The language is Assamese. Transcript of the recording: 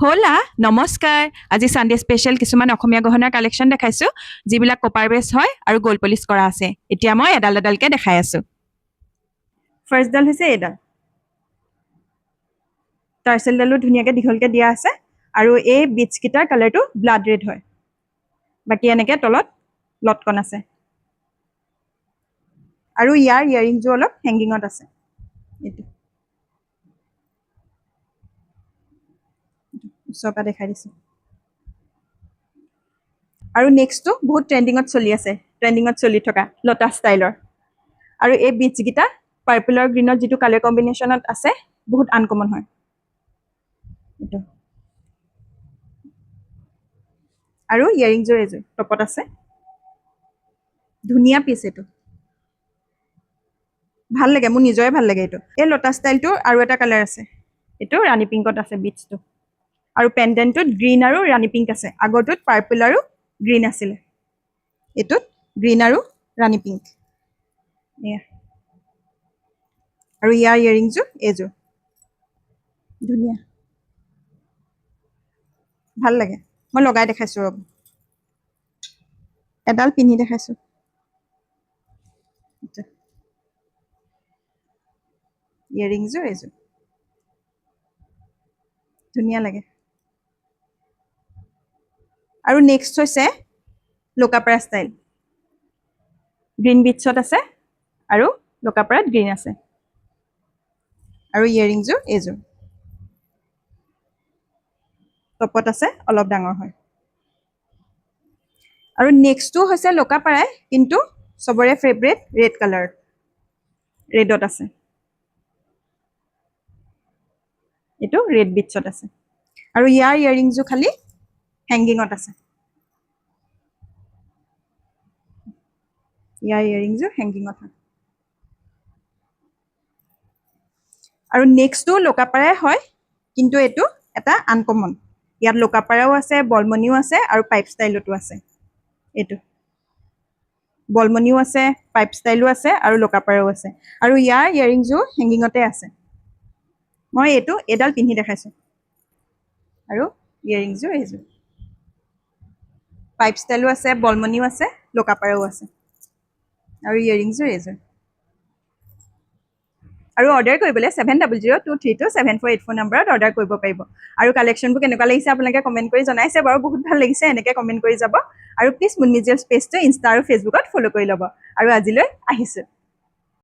হোলা নমস্কাৰ আজি সানডে স্পেশাল কিছুমান অসমীয়া গহনাৰ কালেকশ্যন দেখাইছো যিবিলাক কপাৰ বেছ হয় আৰু গোল্ড পলিশ কৰা আছে এতিয়া মই এডাল এডালকে দেখাই আছো ফাৰ্ষ্টডাল হৈছে এডাল টাৰ্চেলডালো ধুনীয়াকৈ দীঘলকৈ দিয়া আছে আৰু এই বিটছ কিটাৰ কালাৰটো ব্লাড ৰেড হয় বাকি এনেকৈ তলত লটকন আছে আৰু ইয়াৰ ইয়াৰিংজো অলপ হেংগিঙত আছে এইটো ওচৰৰ পৰা দেখাই দিছোঁ আৰু নেক্সটটো বহুত ট্ৰেণ্ডিঙত চলি থকা লটা ষ্টাইলৰ আৰু এই বিটছ গিটা পাৰ্পল আৰু গ্ৰীনৰ যিটো কালাৰ কম্বিনেশ্যনত আছে বহুত আনকমন হয় এইটো আৰু ইয়াৰিংজৰ এযোৰ টপত আছে ধুনীয়া পিচ এইটো ভাল লাগে মোৰ নিজৰে ভাল লাগে এইটো এই লটা ষ্টাইলটো আৰু এটা কালাৰ আছে এইটো ৰাণী পিংকত আছে বিটছটো আৰু পেণ্ডেণ্টটোত গ্ৰীণ আৰু ৰাণী পিংক আছে আগৰটোত পাৰ্পল আৰু গ্ৰীণ আছিলে এইটোত গ্ৰীণ আৰু ৰাণী পিংক এয়া আৰু ইয়াৰ ইয়াৰিংজো এইযোৰ ধুনীয়া ভাল লাগে মই লগাই দেখাইছো ৰব এডাল পিন্ধি দেখাইছো ইয়াৰিংজো এইযোৰ ধুনীয়া লাগে আৰু নেক্সট হৈছে লোকাপাৰা ষ্টাইল গ্ৰীণ বিটছত আছে আৰু লোকাপাৰাত গ্ৰীণ আছে আৰু ইয়াৰিংজো এইযোৰ টপত আছে অলপ ডাঙৰ হয় আৰু নেক্সটটো হৈছে লোকাপাৰাই কিন্তু সবৰে ফেভৰেট ৰেড কালাৰ ৰেডত আছে এইটো ৰেড বিটছত আছে আৰু ইয়াৰ ইয়াৰিংজো খালি হেংগিঙত আছে ইয়াৰ ইয়াৰিংজো হেংগিঙত আছে আৰু নেক্সটটো লোকাপাৰাই হয় কিন্তু এইটো এটা আনকমন ইয়াত লোকাপাৰাও আছে বলমনিও আছে আৰু পাইপ ষ্টাইলতো আছে এইটো বলমনিও আছে পাইপ ষ্টাইলো আছে আৰু লোকাপাৰাও আছে আৰু ইয়াৰ ইয়াৰিংজো হেংগিঙতে আছে মই এইটো এডাল পিন্ধি দেখাইছো আৰু ইয়াৰিংজো এইযোৰ পাইপ ষ্টাইলো আছে বলমনিও আছে লোকাপাৰাও আছে আৰু ইয়াৰিংজো এইযোৰ আৰু অৰ্ডাৰ কৰিবলৈ 7002327484 নম্বৰত অৰ্ডাৰ কৰিব পাৰিব আৰু কালেকশ্যনবোৰ কেনেকুৱা লাগিছে আপোনালোকে কমেণ্ট কৰি জনাইছে বাৰু বহুত ভাল লাগিছে এনেকৈ কমেণ্ট কৰি যাব আৰু প্লিজ মুনমিউজিয়াম স্পেচটো ইনষ্টা আৰু ফেচবুকত ফ'ল' কৰি ল'ব আৰু আজিলৈ আহিছোঁ